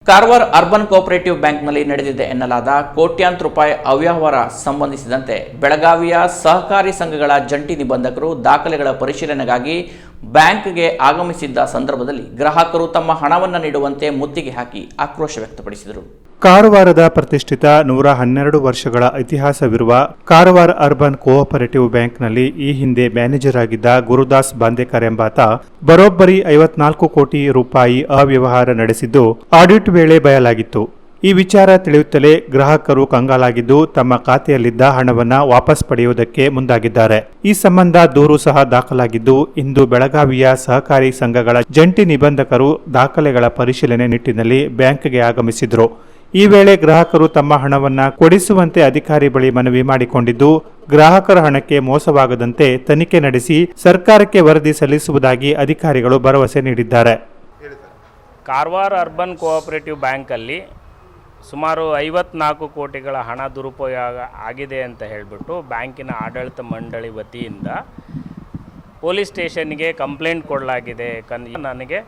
Karwar urban cooperative ಬ್ಯಾಂಕ್ನಲ್ಲಿ ನಡೆದಿದೆ ಎನ್ನಲಾದ ಕೋಟ್ಯಾಂತರ ರೂಪಾಯಿ ಅವ್ಯವಹಾರ ಸಂಬಂಧಿಸಿದಂತೆ ಬೆಳಗಾವಿಯ ಸಹಕಾರಿ ಸಂಘಗಳ ಜಂಟಿ ನಿಬಂಧಕರು ದಾಖಲೆಗಳ ಪರಿಶೀಲನೆಗಾಗಿ ಬ್ಯಾಂಕ್ಗೆ ಆಗಮಿಸಿದ್ದ ಸಂದರ್ಭದಲ್ಲಿ ಗ್ರಾಹಕರು ತಮ್ಮ ಹಣವನ್ನು ನೀಡುವಂತೆ ಮುತ್ತಿಗೆ ಹಾಕಿ ಆಕ್ರೋಶ ವ್ಯಕ್ತಪಡಿಸಿದರು. ಕಾರವಾರದ ಪ್ರತಿಷ್ಠಿತ 112 ವರ್ಷಗಳ ಇತಿಹಾಸವಿರುವ ಕಾರವಾರ ಅರ್ಬನ್ ಕೋಆಪರೇಟಿವ್ ಬ್ಯಾಂಕ್ನಲ್ಲಿ ಈ ಹಿಂದೆ ಮ್ಯಾನೇಜರ್ ಆಗಿದ್ದ ಗುರುದಾಸ್ ಬಾಂದೇಕರ್ ಎಂಬಾತ ಬರೋಬ್ಬರಿ 54 ಕೋಟಿ ರೂಪಾಯಿ ಅವ್ಯವಹಾರ ನಡೆಸಿದ್ದು ಆಡಿಟ್ ವೇಳೆ ಬಯಲಾಗಿತ್ತು. ಈ ವಿಚಾರ ತಿಳಿಯುತ್ತಲೇ ಗ್ರಾಹಕರು ಕಂಗಾಲಾಗಿದ್ದು ತಮ್ಮ ಖಾತೆಯಲ್ಲಿದ್ದ ಹಣವನ್ನು ವಾಪಸ್ ಪಡೆಯುವುದಕ್ಕೆ ಮುಂದಾಗಿದ್ದಾರೆ. ಈ ಸಂಬಂಧ ದೂರು ಸಹ ದಾಖಲಾಗಿದ್ದು ಇಂದು ಬೆಳಗಾವಿಯ ಸಹಕಾರಿ ಸಂಘಗಳ ಜಂಟಿ ನಿಬಂಧಕರು ದಾಖಲೆಗಳ ಪರಿಶೀಲನೆ ನಿಟ್ಟಿನಲ್ಲಿ ಬ್ಯಾಂಕ್ಗೆ ಆಗಮಿಸಿದ್ರು. ಈ ವೇಳೆ ಗ್ರಾಹಕರು ತಮ್ಮ ಹಣವನ್ನು ಕೊಡಿಸುವಂತೆ ಅಧಿಕಾರಿ ಬಳಿ ಮನವಿ ಮಾಡಿಕೊಂಡಿದ್ದು, ಗ್ರಾಹಕರ ಹಣಕ್ಕೆ ಮೋಸವಾಗದಂತೆ ತನಿಖೆ ನಡೆಸಿ ಸರ್ಕಾರಕ್ಕೆ ವರದಿ ಸಲ್ಲಿಸುವುದಾಗಿ ಅಧಿಕಾರಿಗಳು ಭರವಸೆ ನೀಡಿದ್ದಾರೆ. ಕಾರವಾರ ಅರ್ಬನ್ ಕೋಆಪರೇಟಿವ್ ಬ್ಯಾಂಕಲ್ಲಿ ಸುಮಾರು 54 ಕೋಟಿಗಳ ಹಣ ದುರುಪಯೋಗ ಆಗಿದೆ ಅಂತ ಹೇಳಿಬಿಟ್ಟು ಬ್ಯಾಂಕಿನ ಆಡಳಿತ ಮಂಡಳಿ ವತಿಯಿಂದ ಪೊಲೀಸ್ ಸ್ಟೇಷನ್ಗೆ ಕಂಪ್ಲೇಂಟ್ ಕೊಡಲಾಗಿದೆ ನನಗೆ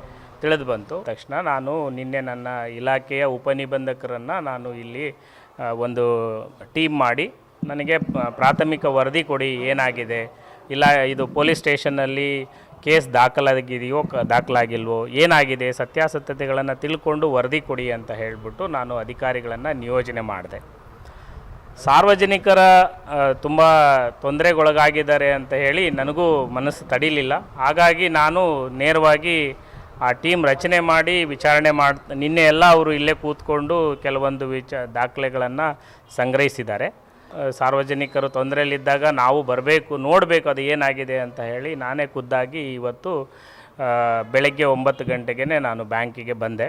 ತಿಳಿದು ಬಂತು. ತಕ್ಷಣ ನಾನು ನಿನ್ನೆ ನನ್ನ ಇಲಾಖೆಯ ಉಪನಿಬಂಧಕರನ್ನು ನಾನು ಇಲ್ಲಿ ಒಂದು ಟೀಮ್ ಮಾಡಿ ನನಗೆ ಪ್ರಾಥಮಿಕ ವರದಿ ಕೊಡಿ, ಏನಾಗಿದೆ, ಇಲ್ಲ ಇದು ಪೊಲೀಸ್ ಸ್ಟೇಷನ್ನಲ್ಲಿ ಕೇಸ್ ದಾಖಲಾಗಿದೆಯೋ ದಾಖಲಾಗಿಲ್ವೋ, ಏನಾಗಿದೆ, ಸತ್ಯಾಸತ್ಯತೆಗಳನ್ನು ತಿಳ್ಕೊಂಡು ವರದಿ ಕೊಡಿ ಅಂತ ಹೇಳಿಬಿಟ್ಟು ನಾನು ಅಧಿಕಾರಿಗಳನ್ನು ನಿಯೋಜನೆ ಮಾಡಿದೆ. ಸಾರ್ವಜನಿಕರ ತುಂಬ ತೊಂದರೆಗೊಳಗಾಗಿದ್ದಾರೆ ಅಂತ ಹೇಳಿ ನನಗೂ ಮನಸ್ಸು ತಡಿಲಿಲ್ಲ. ಹಾಗಾಗಿ ನಾನು ನೇರವಾಗಿ ಆ ಟೀಮ್ ರಚನೆ ಮಾಡಿ ವಿಚಾರಣೆ ನಿನ್ನೆ ಎಲ್ಲ ಅವರು ಇಲ್ಲೇ ಕೂತ್ಕೊಂಡು ಕೆಲವೊಂದು ದಾಖಲೆಗಳನ್ನು ಸಂಗ್ರಹಿಸಿದ್ದಾರೆ. ಸಾರ್ವಜನಿಕರು ತೊಂದರೆಯಲ್ಲಿದ್ದಾಗ ನಾವು ಬರಬೇಕು, ನೋಡಬೇಕು ಅದು ಏನಾಗಿದೆ ಅಂತ ಹೇಳಿ ನಾನೇ ಖುದ್ದಾಗಿ ಇವತ್ತು ಬೆಳಗ್ಗೆ 9 ಗಂಟೆಗೆ ನಾನು ಬ್ಯಾಂಕಿಗೆ ಬಂದೆ.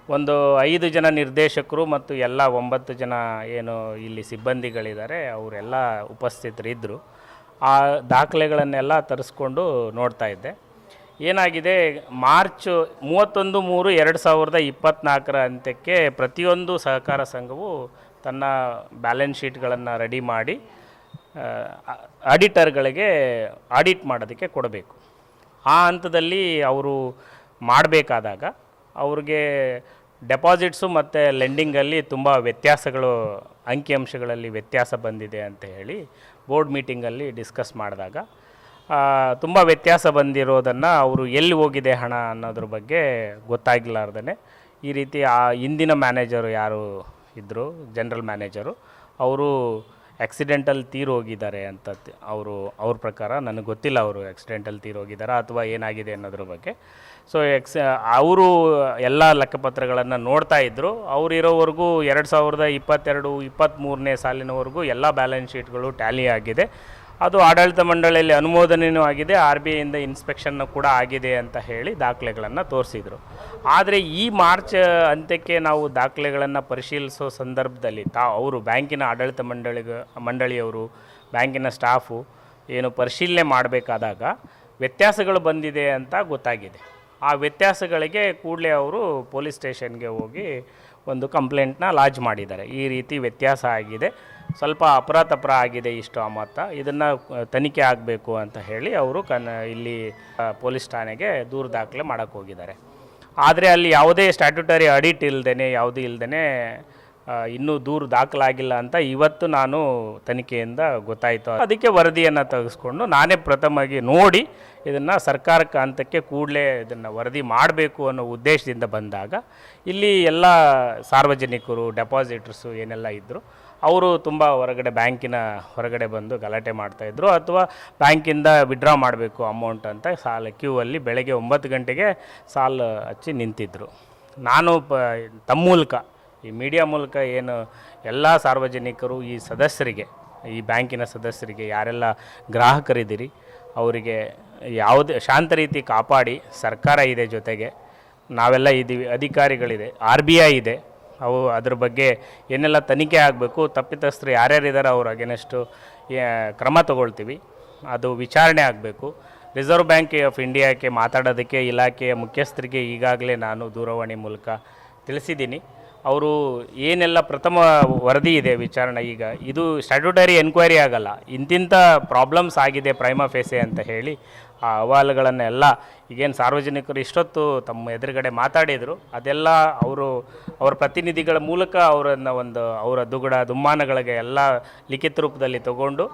ಒಂದು 5 ಜನ ನಿರ್ದೇಶಕರು ಮತ್ತು ಎಲ್ಲ 9 ಜನ ಏನು ಇಲ್ಲಿ ಸಿಬ್ಬಂದಿಗಳಿದ್ದಾರೆ ಅವರೆಲ್ಲ ಉಪಸ್ಥಿತರಿದ್ದರು. ಆ ದಾಖಲೆಗಳನ್ನೆಲ್ಲ ತರಿಸ್ಕೊಂಡು ನೋಡ್ತಾ ಇದ್ದೆ. ಏನಾಗಿದೆ, ಮಾರ್ಚ್ 31/3/2024 ಅಂತ್ಯಕ್ಕೆ ಪ್ರತಿಯೊಂದು ಸಹಕಾರ ಸಂಘವು ತನ್ನ ಬ್ಯಾಲೆನ್ಸ್ ಶೀಟ್ಗಳನ್ನು ರೆಡಿ ಮಾಡಿ ಆಡಿಟರ್ಗಳಿಗೆ ಆಡಿಟ್ ಮಾಡೋದಕ್ಕೆ ಕೊಡಬೇಕು. ಆ ಹಂತದಲ್ಲಿ ಅವರು ಮಾಡಬೇಕಾದಾಗ ಅವ್ರಿಗೆ ಡೆಪಾಸಿಟ್ಸು ಮತ್ತು ಲೆಂಡಿಂಗಲ್ಲಿ ತುಂಬ ವ್ಯತ್ಯಾಸಗಳು, ಅಂಕಿಅಂಶಗಳಲ್ಲಿ ವ್ಯತ್ಯಾಸ ಬಂದಿದೆ ಅಂತ ಹೇಳಿ ಬೋರ್ಡ್ ಮೀಟಿಂಗಲ್ಲಿ ಡಿಸ್ಕಸ್ ಮಾಡಿದಾಗ ತುಂಬ ವ್ಯತ್ಯಾಸ ಬಂದಿರೋದನ್ನು ಅವರು ಎಲ್ಲಿ ಹೋಗಿದೆ ಹಣ ಅನ್ನೋದ್ರ ಬಗ್ಗೆ ಗೊತ್ತಾಗಲಾರ್ದೇ ಈ ರೀತಿ ಆ ಹಿಂದಿನ ಮ್ಯಾನೇಜರು ಯಾರು ಇದ್ದರು, ಜನರಲ್ ಮ್ಯಾನೇಜರು, ಅವರು ಆಕ್ಸಿಡೆಂಟಲ್ ತೀರೋಗಿದ್ದಾರೆ ಅಂತ ಅವ್ರ ಪ್ರಕಾರ. ನನಗೆ ಗೊತ್ತಿಲ್ಲ ಅವರು ಆಕ್ಸಿಡೆಂಟಲ್ ತೀರೋಗಿದ್ದಾರಾ ಅಥವಾ ಏನಾಗಿದೆ ಅನ್ನೋದ್ರ ಬಗ್ಗೆ. ಸೊ ಅವರು ಎಲ್ಲ ಲೆಕ್ಕಪತ್ರಗಳನ್ನು ನೋಡ್ತಾ ಇದ್ದರು. ಅವರಿರೋವರೆಗೂ 2022-23ನೇ ಸಾಲಿನವರೆಗೂ ಎಲ್ಲ ಬ್ಯಾಲೆನ್ಸ್ ಶೀಟ್ಗಳು ಟ್ಯಾಲಿ ಆಗಿದೆ. ಅದು ಆಡಳಿತ ಮಂಡಳಿಯಲ್ಲಿ ಅನುಮೋದನೆಯೂ ಆಗಿದೆ, RBIಯಿಂದ ಇನ್ಸ್ಪೆಕ್ಷನ್ನು ಕೂಡ ಆಗಿದೆ ಅಂತ ಹೇಳಿ ದಾಖಲೆಗಳನ್ನು ತೋರಿಸಿದರು. ಆದರೆ ಈ ಮಾರ್ಚ್ ಅಂತ್ಯಕ್ಕೆ ನಾವು ದಾಖಲೆಗಳನ್ನು ಪರಿಶೀಲಿಸೋ ಸಂದರ್ಭದಲ್ಲಿ ಅವರು ಬ್ಯಾಂಕಿನ ಆಡಳಿತ ಮಂಡಳಿಯವರು, ಬ್ಯಾಂಕಿನ ಸ್ಟಾಫು ಏನು ಪರಿಶೀಲನೆ ಮಾಡಬೇಕಾದಾಗ ವ್ಯತ್ಯಾಸಗಳು ಬಂದಿದೆ ಅಂತ ಗೊತ್ತಾಗಿದೆ. ಆ ವ್ಯತ್ಯಾಸಗಳಿಗೆ ಕೂಡಲೇ ಅವರು ಪೊಲೀಸ್ ಸ್ಟೇಷನ್ಗೆ ಹೋಗಿ ಒಂದು ಕಂಪ್ಲೇಂಟ್ನ ಲಾಡ್ಜ್ ಮಾಡಿದ್ದಾರೆ. ಈ ರೀತಿ ವ್ಯತ್ಯಾಸ ಆಗಿದೆ, ಸ್ವಲ್ಪ ಅಪರಾಧ ಆಗಿದೆ ಇಷ್ಟು ಮೊತ್ತ, ಇದನ್ನು ತನಿಖೆ ಆಗಬೇಕು ಅಂತ ಹೇಳಿ ಅವರು ಇಲ್ಲಿ ಪೊಲೀಸ್ ಠಾಣೆಗೆ ದೂರು ದಾಖಲೆ ಮಾಡೋಕ್ಕೆ ಹೋಗಿದ್ದಾರೆ. ಆದರೆ ಅಲ್ಲಿ ಯಾವುದೇ ಸ್ಟ್ಯಾಟ್ಯೂಟರಿ ಆಡಿಟ್ ಇಲ್ಲದೇ ಯಾವುದೂ ಇಲ್ಲದೇ ಇನ್ನೂ ದೂರು ದಾಖಲಾಗಿಲ್ಲ ಅಂತ ಇವತ್ತು ನಾನು ತನಿಖೆಯಿಂದ ಗೊತ್ತಾಯಿತು. ಅದಕ್ಕೆ ವರದಿಯನ್ನು ತೆಗೆಸ್ಕೊಂಡು ನಾನೇ ಪ್ರಥಮವಾಗಿ ನೋಡಿ ಇದನ್ನು ಸರ್ಕಾರಕ್ಕೆ ಹಂತಕ್ಕೆ ಕೂಡಲೇ ಇದನ್ನು ವರದಿ ಮಾಡಬೇಕು ಅನ್ನೋ ಉದ್ದೇಶದಿಂದ ಬಂದಾಗ ಇಲ್ಲಿ ಎಲ್ಲ ಸಾರ್ವಜನಿಕರು, ಡೆಪಾಸಿಟರ್ಸು ಏನೆಲ್ಲ ಇದ್ದರು ಅವರು ತುಂಬ ಬ್ಯಾಂಕಿನ ಹೊರಗಡೆ ಬಂದು ಗಲಾಟೆ ಮಾಡ್ತಾಯಿದ್ರು, ಅಥವಾ ಬ್ಯಾಂಕಿಂದ ವಿಡ್ರಾ ಮಾಡಬೇಕು ಅಮೌಂಟ್ ಅಂತ ಕ್ಯೂ ಅಲ್ಲಿ ಬೆಳಗ್ಗೆ 9 ಗಂಟೆಗೆ ಸಾಲು ಹಚ್ಚಿ ನಿಂತಿದ್ದರು. ನಾನು ತಮ್ಮ ಮೂಲಕ, ಈ ಮೀಡಿಯಾ ಮೂಲಕ ಏನು ಎಲ್ಲ ಸಾರ್ವಜನಿಕರು, ಈ ಸದಸ್ಯರಿಗೆ, ಈ ಬ್ಯಾಂಕಿನ ಸದಸ್ಯರಿಗೆ ಯಾರೆಲ್ಲ ಗ್ರಾಹಕರಿದ್ದೀರಿ ಅವರಿಗೆ ಯಾವುದೇ ಶಾಂತ ರೀತಿ ಕಾಪಾಡಿ, ಸರ್ಕಾರ ಇದೆ ಜೊತೆಗೆ, ನಾವೆಲ್ಲ ಇದ್ದೀವಿ, ಅಧಿಕಾರಿಗಳಿದೆ, RBI ಇದೆ, ಅದ್ರ ಬಗ್ಗೆ ಏನೆಲ್ಲ ತನಿಖೆ ಆಗಬೇಕು, ತಪ್ಪಿತಸ್ಥರು ಯಾರ್ಯಾರಿದ್ದಾರೆ ಅವ್ರ ಅಗೇನೆಸ್ಟು ಕ್ರಮ ತಗೊಳ್ತೀವಿ, ಅದು ವಿಚಾರಣೆ ಆಗಬೇಕು. ರಿಸರ್ವ್ ಬ್ಯಾಂಕ್ ಆಫ್ ಇಂಡಿಯಾಕ್ಕೆ ಮಾತಾಡೋದಕ್ಕೆ ಇಲಾಖೆಯ ಮುಖ್ಯಸ್ಥರಿಗೆ ಈಗಾಗಲೇ ನಾನು ದೂರವಾಣಿ ಮೂಲಕ ತಿಳಿಸಿದ್ದೀನಿ. ಅವರು ಏನೆಲ್ಲ ಪ್ರಥಮ ವರದಿ ಇದೆ ವಿಚಾರಣೆ, ಈಗ ಇದು ಸ್ಟ್ಯಾಟ್ಯೂಟರಿ ಎನ್ಕ್ವೈರಿ ಆಗಲ್ಲ, ಇಂತಿಂಥ ಪ್ರಾಬ್ಲಮ್ಸ್ ಆಗಿದೆ ಪ್ರೈಮಾ ಫೇಸೆ ಅಂತ ಹೇಳಿ ಆ ಅಹವಾಲುಗಳನ್ನೆಲ್ಲ ಈಗೇನು ಸಾರ್ವಜನಿಕರು ಇಷ್ಟೊತ್ತು ತಮ್ಮ ಎದುರುಗಡೆ ಮಾತಾಡಿದರು ಅದೆಲ್ಲ ಅವರ ಪ್ರತಿನಿಧಿಗಳ ಮೂಲಕ ಅವರ ದುಗುಡ ದುಮ್ಮಾನಗಳಿಗೆ ಎಲ್ಲ ಲಿಖಿತ ರೂಪದಲ್ಲಿ ತಗೊಂಡು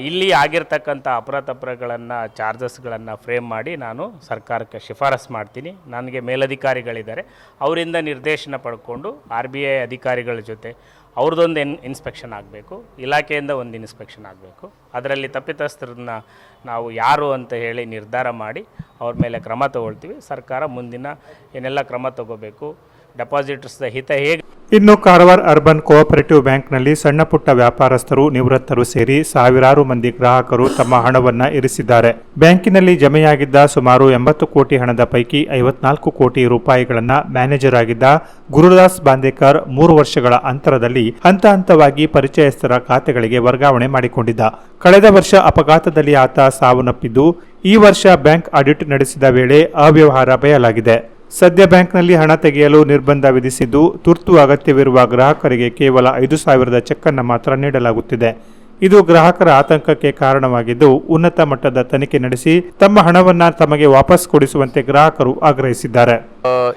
ಇಲ್ಲಿ ಆಗಿರ್ತಕ್ಕಂಥ ಅಪರಾಧಗಳನ್ನು ಚಾರ್ಜಸ್ಗಳನ್ನು ಫ್ರೇಮ್ ಮಾಡಿ ನಾನು ಸರ್ಕಾರಕ್ಕೆ ಶಿಫಾರಸು ಮಾಡ್ತೀನಿ. ನನಗೆ ಮೇಲಧಿಕಾರಿಗಳಿದ್ದಾರೆ, ಅವರಿಂದ ನಿರ್ದೇಶನ ಪಡ್ಕೊಂಡು RBI ಅಧಿಕಾರಿಗಳ ಜೊತೆ ಅವ್ರದ್ದೊಂದು ಇನ್ಸ್ಪೆಕ್ಷನ್ ಆಗಬೇಕು, ಇಲಾಖೆಯಿಂದ ಒಂದು ಇನ್ಸ್ಪೆಕ್ಷನ್ ಆಗಬೇಕು. ಅದರಲ್ಲಿ ತಪ್ಪಿತಸ್ಥರನ್ನ ನಾವು ಯಾರು ಅಂತ ಹೇಳಿ ನಿರ್ಧಾರ ಮಾಡಿ ಅವ್ರ ಮೇಲೆ ಕ್ರಮ ತಗೊಳ್ತೀವಿ. ಸರ್ಕಾರ ಮುಂದಿನ ಏನೆಲ್ಲ ಕ್ರಮ ತಗೋಬೇಕು, ಡೆಪಾಸಿಟರ್ಸ್ದ ಹಿತ ಹೇಗೆ. ಇನ್ನು ಕಾರವಾರ ಅರ್ಬನ್ ಕೋಆಪರೇಟಿವ್ ಬ್ಯಾಂಕ್ನಲ್ಲಿ ಸಣ್ಣ ಪುಟ್ಟ ವ್ಯಾಪಾರಸ್ಥರು, ನಿವೃತ್ತರು ಸೇರಿ ಸಾವಿರಾರು ಮಂದಿ ಗ್ರಾಹಕರು ತಮ್ಮ ಹಣವನ್ನು ಇರಿಸಿದ್ದಾರೆ. ಬ್ಯಾಂಕಿನಲ್ಲಿ ಜಮೆಯಾಗಿದ್ದ ಸುಮಾರು 80 ಕೋಟಿ ಹಣದ ಪೈಕಿ 54 ಕೋಟಿ ರೂಪಾಯಿಗಳನ್ನು ಮ್ಯಾನೇಜರ್ ಆಗಿದ್ದ ಗುರುದಾಸ್ ಬಾಂದೇಕರ್ 3 ವರ್ಷಗಳ ಅಂತರದಲ್ಲಿ ಹಂತ ಹಂತವಾಗಿ ಪರಿಚಯಸ್ಥರ ಖಾತೆಗಳಿಗೆ ವರ್ಗಾವಣೆ ಮಾಡಿಕೊಂಡಿದ್ದ. ಕಳೆದ ವರ್ಷ ಅಪಘಾತದಲ್ಲಿ ಆತ ಸಾವನ್ನಪ್ಪಿದ್ದು, ಈ ವರ್ಷ ಬ್ಯಾಂಕ್ ಆಡಿಟ್ ನಡೆಸಿದ ವೇಳೆ ಅವ್ಯವಹಾರ ಬಯಲಾಗಿದೆ. ಸದ್ಯ ಬ್ಯಾಂಕ್ನಲ್ಲಿ ಹಣ ತೆಗೆಯಲು ನಿರ್ಬಂಧ ವಿಧಿಸಿದ್ದು, ತುರ್ತು ಅಗತ್ಯವಿರುವ ಗ್ರಾಹಕರಿಗೆ ಕೇವಲ 5,000 ಚೆಕ್ ಅನ್ನು ಮಾತ್ರ ನೀಡಲಾಗುತ್ತಿದೆ. ಇದು ಗ್ರಾಹಕರ ಆತಂಕಕ್ಕೆ ಕಾರಣವಾಗಿದ್ದು, ಉನ್ನತ ಮಟ್ಟದ ತನಿಖೆ ನಡೆಸಿ ತಮ್ಮ ಹಣವನ್ನು ತಮಗೆ ವಾಪಸ್ ಕೊಡಿಸುವಂತೆ ಗ್ರಾಹಕರು ಆಗ್ರಹಿಸಿದ್ದಾರೆ.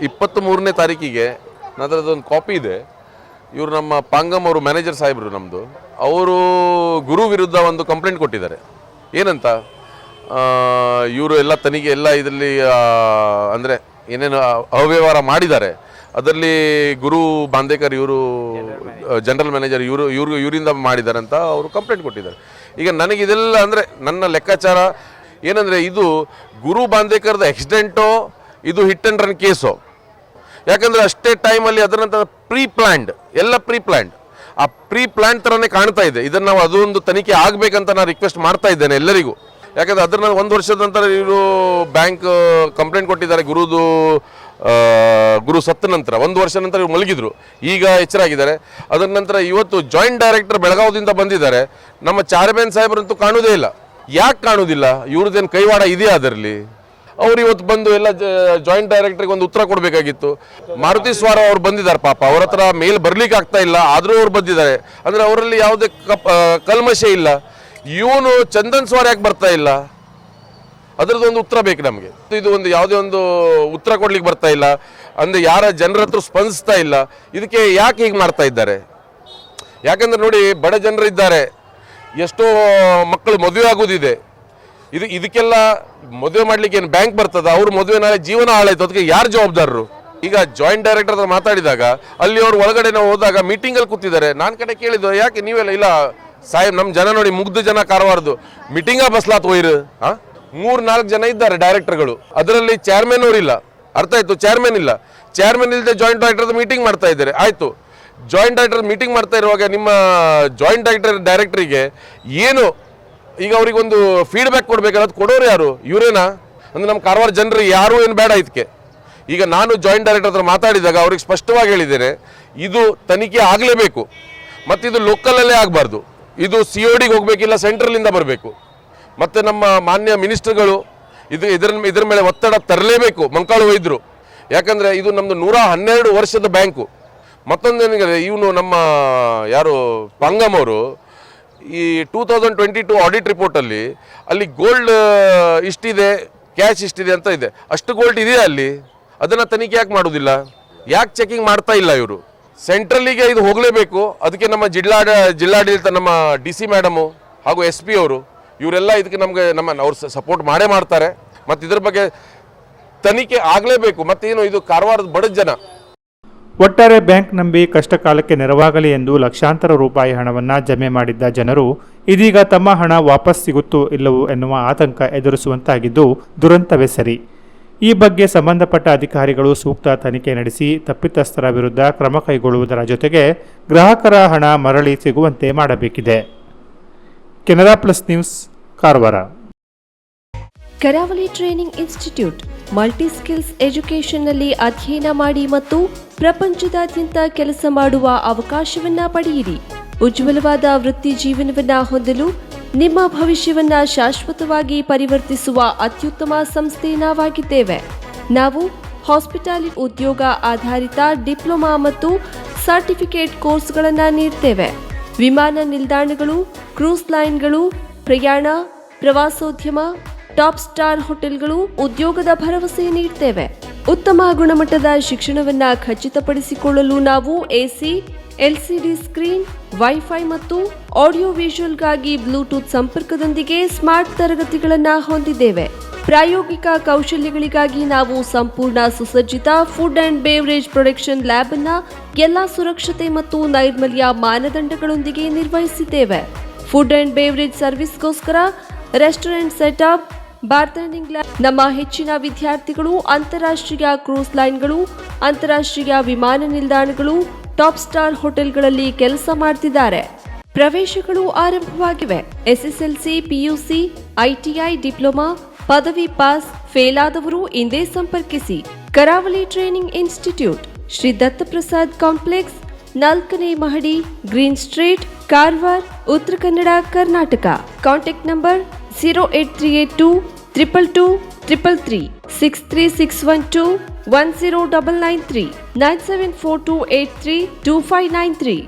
23ನೇ ತಾರೀಕಿಗೆ ನನ್ನದೊಂದು ಕಾಪಿ ಇದೆ. ಇವರು ನಮ್ಮ ಪಾಂಗಮ್ ಅವರು ಮ್ಯಾನೇಜರ್ ಸಾಹೇಬರು ನಮ್ಮದು, ಅವರು ಗುರು ವಿರುದ್ಧ ಒಂದು ಕಂಪ್ಲೇಂಟ್ ಕೊಟ್ಟಿದ್ದಾರೆ. ಏನಂತ ಇವರು ಎಲ್ಲ ತನಿಖೆ ಎಲ್ಲ ಇದರಲ್ಲಿ ಅಂದರೆ ಏನೇನು ಅವ್ಯವಹಾರ ಮಾಡಿದ್ದಾರೆ ಅದರಲ್ಲಿ ಗುರು ಬಾಂದೇಕರ್ ಇವರು ಜನರಲ್ ಮ್ಯಾನೇಜರ್ ಇವರಿಂದ ಮಾಡಿದ್ದಾರೆ ಅಂತ ಅವರು ಕಂಪ್ಲೇಂಟ್ ಕೊಟ್ಟಿದ್ದಾರೆ. ಈಗ ನನಗೆ ಇದೆಲ್ಲ ಅಂದರೆ ನನ್ನ ಲೆಕ್ಕಾಚಾರ ಏನಂದರೆ ಇದು ಗುರು ಬಾಂದೇಕರ್ದ ಆಕ್ಸಿಡೆಂಟೋ ಇದು ಹಿಟ್ ಆ್ಯಂಡ್ ರನ್ ಕೇಸೋ. ಯಾಕಂದರೆ ಅಷ್ಟೇ ಟೈಮಲ್ಲಿ ಅದರ ನಂತರ ಎಲ್ಲ ಪ್ರೀ ಪ್ಲ್ಯಾಂಡ್ ಆ ಪ್ರೀ ಪ್ಲ್ಯಾನ್ ಥರನೇ ಕಾಣ್ತಾ ಇದೆ. ಇದನ್ನು ನಾವು ಅದೊಂದು ತನಿಖೆ ಆಗಬೇಕಂತ ನಾನು ರಿಕ್ವೆಸ್ಟ್ ಮಾಡ್ತಾ ಇದ್ದೇನೆ ಎಲ್ಲರಿಗೂ. ಯಾಕಂದರೆ ಅದನ್ನ 1 ವರ್ಷದ ನಂತರ ಇವರು ಬ್ಯಾಂಕ್ ಕಂಪ್ಲೇಂಟ್ ಕೊಟ್ಟಿದ್ದಾರೆ. ಗುರು ಸತ್ತ ನಂತರ 1 ವರ್ಷ ನಂತರ ಇವರು ಮಲಗಿದ್ರು, ಈಗ ಎಚ್ಚರಾಗಿದ್ದಾರೆ. ಅದರ ನಂತರ ಇವತ್ತು ಜಾಯಿಂಟ್ ಡೈರೆಕ್ಟರ್ ಬೆಳಗಾವದಿಂದ ಬಂದಿದ್ದಾರೆ. ನಮ್ಮ ಚಾರ್ಮನ್ ಸಾಹೇಬರಂತೂ ಕಾಣುವುದೇ ಇಲ್ಲ. ಯಾಕೆ ಕಾಣುವುದಿಲ್ಲ? ಇವ್ರದ್ದೇನು ಕೈವಾಡ ಇದೆಯಾ ಅದರಲ್ಲಿ? ಅವ್ರು ಇವತ್ತು ಬಂದು ಎಲ್ಲ ಜಾಯಿಂಟ್ ಡೈರೆಕ್ಟರ್ಗೆ ಒಂದು ಉತ್ತರ ಕೊಡಬೇಕಾಗಿತ್ತು. ಮಾರುತಿ ಸ್ವಾರ ಅವ್ರು ಬಂದಿದ್ದಾರೆ, ಪಾಪ ಅವ್ರ ಹತ್ರ ಮೇಲ್ ಬರ್ಲಿಕ್ಕೆ ಆಗ್ತಾ ಇಲ್ಲ, ಆದರೂ ಅವ್ರು ಬಂದಿದ್ದಾರೆ. ಅಂದರೆ ಅವರಲ್ಲಿ ಯಾವುದೇ ಕಲ್ಮಶೆ ಇಲ್ಲ. ಇವನು ಚಂದನ್ ಸ್ವಾರ ಯಾಕೆ ಬರ್ತಾ ಇಲ್ಲ? ಅದರದ್ದೊಂದು ಉತ್ತರ ಬೇಕು ನಮಗೆ. ಇದು ಒಂದು ಯಾವುದೇ ಒಂದು ಉತ್ತರ ಕೊಡ್ಲಿಕ್ಕೆ ಬರ್ತಾ ಇಲ್ಲ, ಅಂದರೆ ಯಾರ ಜನರ ಹತ್ರ ಸ್ಪಂದಿಸ್ತಾ ಇಲ್ಲ. ಇದಕ್ಕೆ ಯಾಕೆ ಹೀಗೆ ಮಾಡ್ತಾ ಇದ್ದಾರೆ? ಯಾಕಂದ್ರೆ ನೋಡಿ, ಬಡ ಜನರು ಇದ್ದಾರೆ, ಎಷ್ಟೋ ಮಕ್ಕಳು ಮದುವೆ ಆಗೋದಿದೆ. ಇದಕ್ಕೆಲ್ಲ ಮದುವೆ ಮಾಡ್ಲಿಕ್ಕೆ ಏನು ಬ್ಯಾಂಕ್ ಬರ್ತದ? ಅವ್ರ ಮದುವೆ ನಾಳೆ ಜೀವನ ಹಾಳಾಯ್ತು, ಅದಕ್ಕೆ ಯಾರು ಜವಾಬ್ದಾರರು? ಈಗ ಜಾಯಿಂಟ್ ಡೈರೆಕ್ಟರ್ ಹತ್ರ ಮಾತಾಡಿದಾಗ ಅಲ್ಲಿ ಅವ್ರು ಒಳಗಡೆ ನಾವು ಹೋದಾಗ ಮೀಟಿಂಗಲ್ಲಿ ಕೂತಿದ್ದಾರೆ. ನಾನು ಕಡೆ ಕೇಳಿದ್ದು, ಯಾಕೆ ನೀವೆಲ್ಲ ಇಲ್ಲ ಸಾಹೇಬ್, ನಮ್ಮ ಜನ ನೋಡಿ ಮುಗ್ಧ ಜನ ಕಾರವಾರದು ಮೀಟಿಂಗ ಬಸ್ಲಾತ್ ಹೋಯ್ರು. 3-4 ಜನ ಇದ್ದಾರೆ ಡೈರೆಕ್ಟರ್ಗಳು, ಅದರಲ್ಲಿ ಚೇರ್ಮನ್ ಅವರಿಲ್ಲ. ಅರ್ಥ ಆಯ್ತು? ಚೇರ್ಮನ್ ಇಲ್ಲ. ಚೇರ್ಮನ್ ಇಲ್ಲದೆ ಜಾಯಿಂಟ್ ಡೈರೆಕ್ಟರ್ ಮೀಟಿಂಗ್ ಮಾಡ್ತಾ ಇದ್ದಾರೆ. ಆಯ್ತು, ಜಾಯಿಂಟ್ ಡೈರೆಕ್ಟರ್ ಮೀಟಿಂಗ್ ಮಾಡ್ತಾ ಇರುವಾಗ ನಿಮ್ಮ ಜಾಯಿಂಟ್ ಡೈರೆಕ್ಟರಿಗೆ ಏನು ಈಗ ಅವ್ರಿಗೊಂದು ಫೀಡ್ಬ್ಯಾಕ್ ಕೊಡ್ಬೇಕಲ್ಲ, ಅದು ಕೊಡೋರು ಯಾರು? ಇವರೇನಾ? ಅಂದರೆ ನಮ್ಮ ಕಾರವಾರ ಜನರಿಗೆ ಯಾರು ಏನು ಬೇಡ ಇದಕ್ಕೆ. ಈಗ ನಾನು ಜಾಯಿಂಟ್ ಡೈರೆಕ್ಟರ್ ಹತ್ರ ಮಾತಾಡಿದಾಗ ಅವ್ರಿಗೆ ಸ್ಪಷ್ಟವಾಗಿ ಹೇಳಿದ್ದೇನೆ, ಇದು ತನಿಖೆ ಆಗಲೇಬೇಕು, ಮತ್ತು ಇದು ಲೋಕಲಲ್ಲೇ ಆಗಬಾರ್ದು, ಇದು CODಗೆ ಹೋಗಬೇಕಿಲ್ಲ, ಸೆಂಟ್ರಲಿಂದ ಬರಬೇಕು. ಮತ್ತು ನಮ್ಮ ಮಾನ್ಯ ಮಿನಿಸ್ಟರ್ಗಳು ಇದರ ಮೇಲೆ ಒತ್ತಡ ತರಲೇಬೇಕು, ಮಂಕಾಳು ವೈದ್ಯರು. ಯಾಕಂದರೆ ಇದು ನಮ್ಮದು 112 ವರ್ಷದ ಬ್ಯಾಂಕು. ಮತ್ತೊಂದೇನಿದೆ, ಇವನು ನಮ್ಮ ಯಾರು ಪಾಂಗಮ್ ಅವರು ಈ 2022 ಆಡಿಟ್ ರಿಪೋರ್ಟಲ್ಲಿ ಅಲ್ಲಿ ಗೋಲ್ಡ್ ಇಷ್ಟಿದೆ, ಕ್ಯಾಶ್ ಇಷ್ಟಿದೆ ಅಂತ ಇದೆ. ಅಷ್ಟು ಗೋಲ್ಡ್ ಇದೆಯಾ ಅಲ್ಲಿ? ಅದನ್ನು ತನಿಖೆ ಯಾಕೆ ಮಾಡೋದಿಲ್ಲ? ಯಾಕೆ ಚೆಕಿಂಗ್ ಮಾಡ್ತಾ ಇಲ್ಲ ಇವರು? ಸೆಂಟ್ರಲ್ಲಿಗೆ ಇದು ಹೋಗಲೇಬೇಕು. ಅದಕ್ಕೆ ನಮ್ಮ ಜಿಲ್ಲಾಡಳಿತ, ನಮ್ಮ DC ಮೇಡಮು ಹಾಗೂ SP ಅವರು, ಇವರೆಲ್ಲ ಇದಕ್ಕೆ ಅವ್ರು ಸಪೋರ್ಟ್ ಮಾಡೇ ಮಾಡ್ತಾರೆ. ಮತ್ತು ಇದ್ರ ಬಗ್ಗೆ ತನಿಖೆ ಆಗಲೇಬೇಕು. ಮತ್ತೇನು, ಇದು ಕಾರವಾರದ ಬಡ ಜನ. ಒಟ್ಟಾರೆ ಬ್ಯಾಂಕ್ ನಂಬಿ ಕಷ್ಟ ಕಾಲಕ್ಕೆ ನೆರವಾಗಲಿ ಎಂದು ಲಕ್ಷಾಂತರ ರೂಪಾಯಿ ಹಣವನ್ನು ಜಮೆ ಮಾಡಿದ್ದ ಜನರು ಇದೀಗ ತಮ್ಮ ಹಣ ವಾಪಸ್ ಸಿಗುತ್ತೋ ಇಲ್ಲವೋ ಎನ್ನುವ ಆತಂಕ ಎದುರಿಸುವಂತಾಗಿದ್ದು ದುರಂತವೇ ಸರಿ. ಈ ಬಗ್ಗೆ ಸಂಬಂಧಪಟ್ಟ ಅಧಿಕಾರಿಗಳು ಸೂಕ್ತ ತನಿಖೆ ನಡೆಸಿ ತಪ್ಪಿತಸ್ಥರ ವಿರುದ್ಧ ಕ್ರಮ ಕೈಗೊಳ್ಳುವುದರ ಜೊತೆಗೆ ಗ್ರಾಹಕರ ಹಣ ಮರಳಿ ಸಿಗುವಂತೆ ಮಾಡಬೇಕಿದೆ. Canara plus news, Karwar. ಕರಾವಳಿ ಟ್ರೈನಿಂಗ್ ಇನ್ಸ್ಟಿಟ್ಯೂಟ್ ಮಲ್ಟಿ ಸ್ಕಿಲ್ಸ್ ಎಜುಕೇಷನ್ನಲ್ಲಿ ಅಧ್ಯಯನ ಮಾಡಿ ಮತ್ತು ಪ್ರಪಂಚದಾದ್ಯಂತ ಕೆಲಸ ಮಾಡುವ ಅವಕಾಶವನ್ನ ಪಡೆಯಿರಿ. ಉಜ್ವಲವಾದ ವೃತ್ತಿ ಜೀವನವನ್ನ ಹೊಂದಲು ನಿಮ್ಮ ಭವಿಷ್ಯವನ್ನ ಶಾಶ್ವತವಾಗಿ ಪರಿವರ್ತಿಸುವ ಅತ್ಯುತ್ತಮ ಸಂಸ್ಥೆ ನಾವಾಗಿದ್ದೇವೆ. ನಾವು ಹಾಸ್ಪಿಟಾಲಿಟಿ ಉದ್ಯೋಗ ಆಧಾರಿತ ಡಿಪ್ಲೊಮಾ ಮತ್ತು ಸರ್ಟಿಫಿಕೇಟ್ ಕೋರ್ಸ್ಗಳನ್ನು ನೀಡ್ತೇವೆ. ವಿಮಾನ ನಿಲ್ದಾಣಗಳು, ಕ್ರೂಸ್ ಲೈನ್ಗಳು, ಪ್ರಯಾಣ, ಪ್ರವಾಸೋದ್ಯಮ, ಟಾಪ್ ಸ್ಟಾರ್ ಹೋಟೆಲ್ಗಳು ಉದ್ಯೋಗದ ಭರವಸೆ ನೀಡ್ತೇವೆ. ಉತ್ತಮ ಗುಣಮಟ್ಟದ ಶಿಕ್ಷಣವನ್ನ ಖಚಿತಪಡಿಸಿಕೊಳ್ಳಲು ನಾವು ಎಸಿ, ಎಲ್ಸಿಡಿ ಸ್ಕ್ರೀನ್, ವೈಫೈ ಮತ್ತು ಆಡಿಯೋ ವಿಜುವಲ್ಗಾಗಿ ಬ್ಲೂಟೂತ್ ಸಂಪರ್ಕದೊಂದಿಗೆ ಸ್ಮಾರ್ಟ್ ತರಗತಿಗಳನ್ನು ಹೊಂದಿದ್ದೇವೆ. ಪ್ರಾಯೋಗಿಕ ಕೌಶಲ್ಯಗಳಿಗಾಗಿ ನಾವು ಸಂಪೂರ್ಣ ಸುಸಜ್ಜಿತ food and beverage production lab ಅನ್ನ ಎಲ್ಲಾ ಸುರಕ್ಷತೆ ಮತ್ತು ನೈರ್ಮಲ್ಯ ಮಾನದಂಡಗಳೊಂದಿಗೆ ನಿರ್ವಹಿಸಿದ್ದೇವೆ. ಫುಡ್ ಅಂಡ್ ಬೇವರೇಜ್ ಸರ್ವಿಸ್ಗೋಸ್ಕರ ರೆಸ್ಟೋರೆಂಟ್ ಸೆಟಪ್, ಬಾರ್ಟೆಂಡಿಂಗ್ ಲ್ಯಾಬ್. ನಮ್ಮ ಹೆಚ್ಚಿನ ವಿದ್ಯಾರ್ಥಿಗಳು ಅಂತಾರಾಷ್ಟ್ರೀಯ ಕ್ರೂಸ್ ಲೈನ್ಗಳು, ಅಂತಾರಾಷ್ಟ್ರೀಯ ವಿಮಾನ ನಿಲ್ದಾಣಗಳು, ಟಾಪ್ ಸ್ಟಾರ್ ಹೋಟೆಲ್ಗಳಲ್ಲಿ ಕೆಲಸ ಮಾಡ್ತಿದ್ದಾರೆ. ಪ್ರವೇಶಗಳು ಆರಂಭವಾಗಿವೆ. ಎಸ್ಎಸ್ಎಲ್ಸಿ, ಪಿಯುಸಿ, ಐಟಿಐ, ಡಿಪ್ಲೊಮಾ, ಪದವಿ ಪಾಸ್, ಫೇಲ್ ಆದವರು ಇಂದೇ ಸಂಪರ್ಕಿಸಿ. ಕರಾವಳಿ training institute, Shri Dattaprasad complex, 4ನೇ ಮಹಡಿ, green street, Karwar, Uttara Kannada, Karnataka. Contact number 08382 222 333 63612 10993 9742832593.